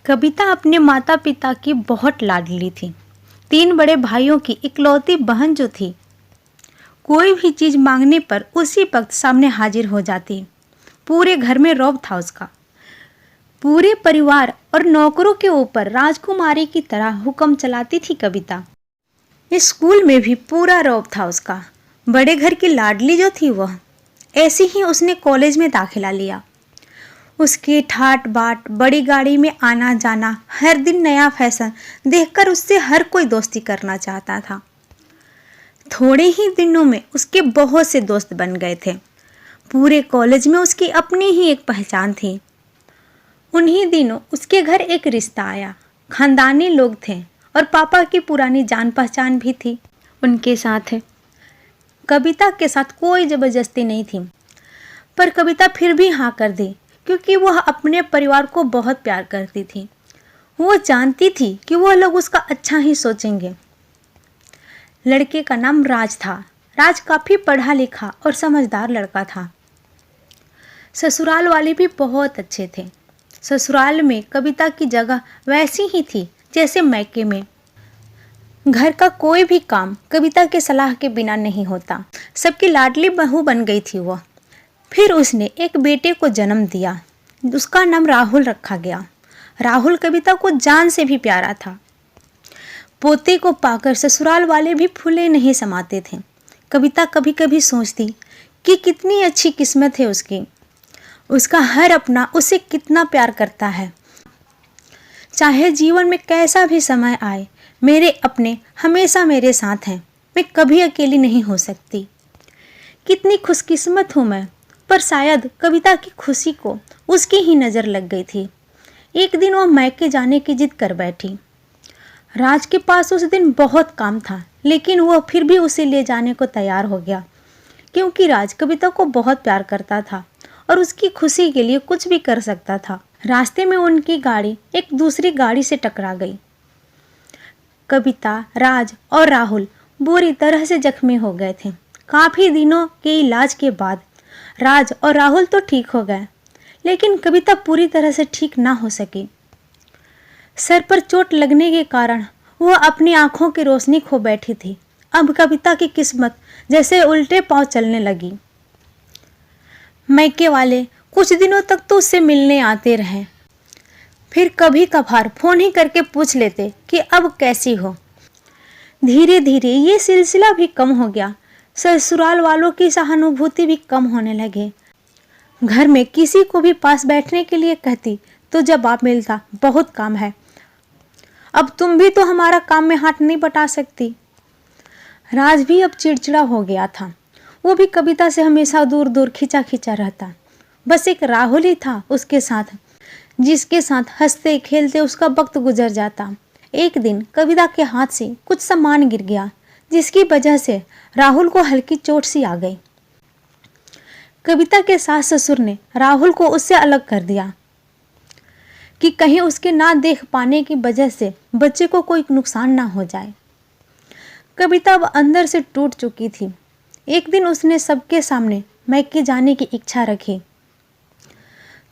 कविता अपने माता पिता की बहुत लाडली थी। 3 बड़े भाइयों की इकलौती बहन जो थी, कोई भी चीज़ मांगने पर उसी वक्त सामने हाजिर हो जाती। पूरे घर में रौब था उसका। पूरे परिवार और नौकरों के ऊपर राजकुमारी की तरह हुक्म चलाती थी कविता। स्कूल में भी पूरा रौब था उसका। बड़े घर की लाडली जो थी वह, ऐसे ही उसने कॉलेज में दाखिला लिया। उसके ठाट बाट, बड़ी गाड़ी में आना जाना, हर दिन नया फैशन देखकर उससे हर कोई दोस्ती करना चाहता था। थोड़े ही दिनों में उसके बहुत से दोस्त बन गए थे। पूरे कॉलेज में उसकी अपनी ही एक पहचान थी। उन्हीं दिनों उसके घर एक रिश्ता आया। खानदानी लोग थे और पापा की पुरानी जान पहचान भी थी उनके साथ। कविता के साथ कोई ज़बरदस्ती नहीं थी, पर कविता फिर भी हाँ कर दी, क्योंकि वह अपने परिवार को बहुत प्यार करती थी। वो जानती थी कि वह लोग उसका अच्छा ही सोचेंगे। लड़के का नाम राज था। राज काफ़ी पढ़ा लिखा और समझदार लड़का था। ससुराल वाले भी बहुत अच्छे थे। ससुराल में कविता की जगह वैसी ही थी जैसे मायके में। घर का कोई भी काम कविता के सलाह के बिना नहीं होता। सबकी लाडली बहू बन गई थी वह। फिर उसने एक बेटे को जन्म दिया। उसका नाम राहुल रखा गया। राहुल कविता को जान से भी प्यारा था। पोते को पाकर ससुराल वाले भी फूले नहीं समाते थे। कविता कभी कभी सोचती कि कितनी अच्छी किस्मत है उसकी। उसका हर अपना उसे कितना प्यार करता है। चाहे जीवन में कैसा भी समय आए, मेरे अपने हमेशा मेरे साथ हैं। मैं कभी अकेली नहीं हो सकती। कितनी खुशकिस्मत हूँ मैं। पर शायद कविता की खुशी को उसकी ही नज़र लग गई थी। एक दिन वह मायके जाने की जिद कर बैठी। राज के पास उस दिन बहुत काम था, लेकिन वह फिर भी उसे ले जाने को तैयार हो गया, क्योंकि राज कविता को बहुत प्यार करता था और उसकी खुशी के लिए कुछ भी कर सकता था। रास्ते में उनकी गाड़ी एक दूसरी गाड़ी से टकरा गई। कविता, राज और राहुल बुरी तरह से जख्मी हो गए थे। काफ़ी दिनों के इलाज के बाद राज और राहुल तो ठीक हो गए, लेकिन कविता पूरी तरह से ठीक ना हो सकी। सर पर चोट लगने के कारण वह अपनी आंखों की रोशनी खो बैठी थी। अब कविता की किस्मत जैसे उल्टे पांव चलने लगी। मायके वाले कुछ दिनों तक तो उससे मिलने आते रहे, फिर कभी कभार फोन ही करके पूछ लेते कि अब कैसी हो। धीरे धीरे ये सिलसिला भी कम हो गया। ससुराल वालों की सहानुभूति भी कम होने लगे। घर में किसी को भी पास बैठने के लिए कहती तो जवाब मिलता, बहुत काम है, अब तुम भी तो हमारा काम में हाथ नहीं बटा सकती। राज भी अब चिड़चिड़ा हो गया था। वो भी कविता से हमेशा दूर दूर खिंचा खिंचा रहता। बस एक राहुल ही था उसके साथ, जिसके साथ हंसते खेलते उसका वक्त गुजर जाता। एक दिन कविता के हाथ से कुछ सामान गिर गया, जिसकी वजह से राहुल को हल्की चोट सी आ गई। कविता के सास ससुर ने राहुल को उससे अलग कर दिया कि कहीं उसके ना देख पाने की वजह से बच्चे को कोई नुकसान ना हो जाए। कविता अब अंदर से टूट चुकी थी। एक दिन उसने सबके सामने मायके जाने की इच्छा रखी,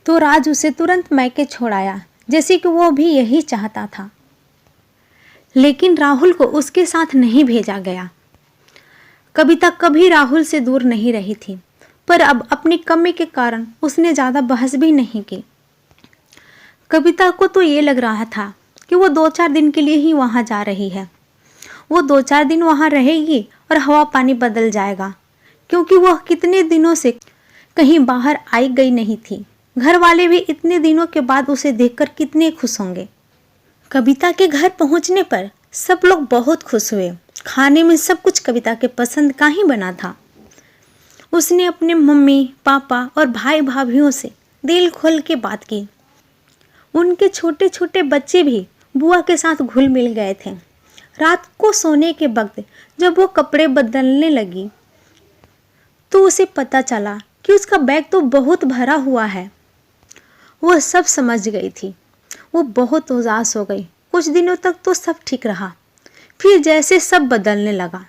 तो राज उसे तुरंत मायके छोड़ाया, जैसे कि वो भी यही चाहता था। लेकिन राहुल को उसके साथ नहीं भेजा गया। कविता कभी राहुल से दूर नहीं रही थी, पर अब अपनी कमी के कारण उसने ज़्यादा बहस भी नहीं की। कविता को तो ये लग रहा था कि वो 2-4 दिन के लिए ही वहाँ जा रही है। वो 2-4 दिन वहाँ रहेगी और हवा पानी बदल जाएगा, क्योंकि वह कितने दिनों से कहीं बाहर आई गई नहीं थी। घर वाले भी इतने दिनों के बाद उसे देखकर कितने खुश होंगे। कविता के घर पहुँचने पर सब लोग बहुत खुश हुए। खाने में सब कुछ कविता के पसंद का ही बना था। उसने अपने मम्मी पापा और भाई भाभीियों से दिल खोल के बात की। उनके छोटे छोटे बच्चे भी बुआ के साथ घुल मिल गए थे। रात को सोने के वक्त जब वो कपड़े बदलने लगी, तो उसे पता चला कि उसका बैग तो बहुत भरा हुआ है। वह सब समझ गई थी। वो बहुत उदास हो गई। कुछ दिनों तक तो सब ठीक रहा, फिर जैसे सब बदलने लगा,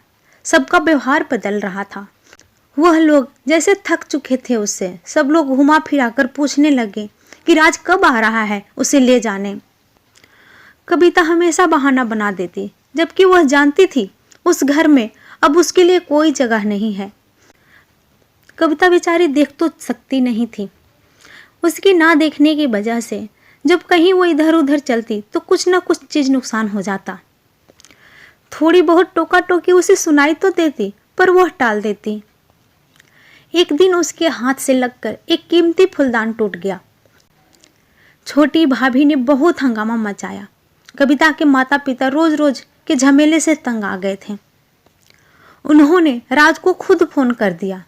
सबका व्यवहार बदल रहा था। वह लोग जैसे थक चुके थे उससे। सब लोग घुमा फिरा कर पूछने लगे कि राज कब आ रहा है उसे ले जाने। कविता हमेशा बहाना बना देती, जबकि वह जानती थी उस घर में अब उसके लिए कोई जगह नहीं है। कविता बेचारी देख तो सकती नहीं थी। उसकी ना देखने की वजह से जब कहीं वो इधर उधर चलती तो कुछ ना कुछ चीज़ नुकसान हो जाता। थोड़ी बहुत टोका टोकी उसे सुनाई तो देती, पर वह टाल देती। एक दिन उसके हाथ से लगकर एक कीमती फूलदान टूट गया। छोटी भाभी ने बहुत हंगामा मचाया। कविता के माता पिता रोज रोज के झमेले से तंग आ गए थे। उन्होंने राज को खुद फोन कर दिया।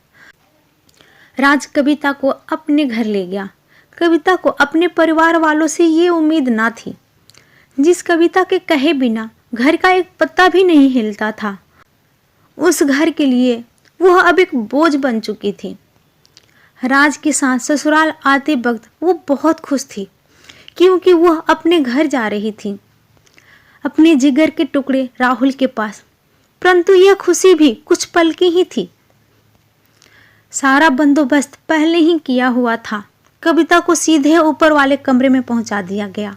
राज कविता को अपने घर ले गया। कविता को अपने परिवार वालों से ये उम्मीद ना थी। जिस कविता के कहे बिना घर का एक पत्ता भी नहीं हिलता था, उस घर के लिए वह अब एक बोझ बन चुकी थी। राज के साथ ससुराल आते वक्त वो बहुत खुश थी, क्योंकि वह अपने घर जा रही थी, अपने जिगर के टुकड़े राहुल के पास। परंतु यह खुशी भी कुछ पल की ही थी। सारा बंदोबस्त पहले ही किया हुआ था। कविता को सीधे ऊपर वाले कमरे में पहुंचा दिया गया।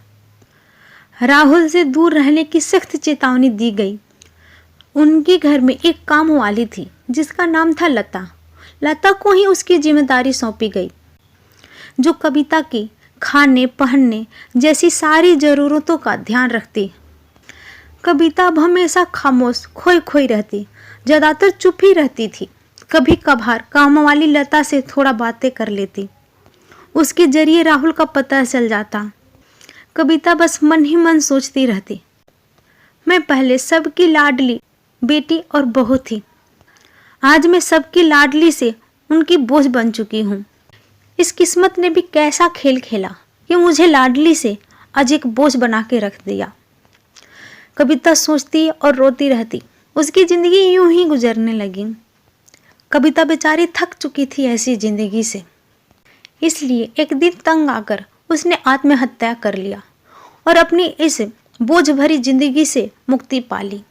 राहुल से दूर रहने की सख्त चेतावनी दी गई। उनके घर में एक काम वाली थी जिसका नाम था लता। लता को ही उसकी जिम्मेदारी सौंपी गई, जो कविता की खाने पहनने जैसी सारी ज़रूरतों का ध्यान रखती। कविता अब हमेशा खामोश खोई खोई रहती, ज़्यादातर चुप ही रहती थी। कभी कभार काम वाली लता से थोड़ा बातें कर लेती, उसके जरिए राहुल का पता चल जाता। कविता बस मन ही मन सोचती रहती, मैं पहले सबकी लाडली बेटी और बहू थी, आज मैं सबकी लाडली से उनकी बोझ बन चुकी हूँ। इस किस्मत ने भी कैसा खेल खेला कि मुझे लाडली से आज एक बोझ बना के रख दिया। कविता सोचती और रोती रहती। उसकी ज़िंदगी यूं ही गुजरने लगी। कविता बेचारी थक चुकी थी ऐसी ज़िंदगी से, इसलिए एक दिन तंग आकर उसने आत्महत्या कर लिया और अपनी इस बोझ भरी ज़िंदगी से मुक्ति पा ली।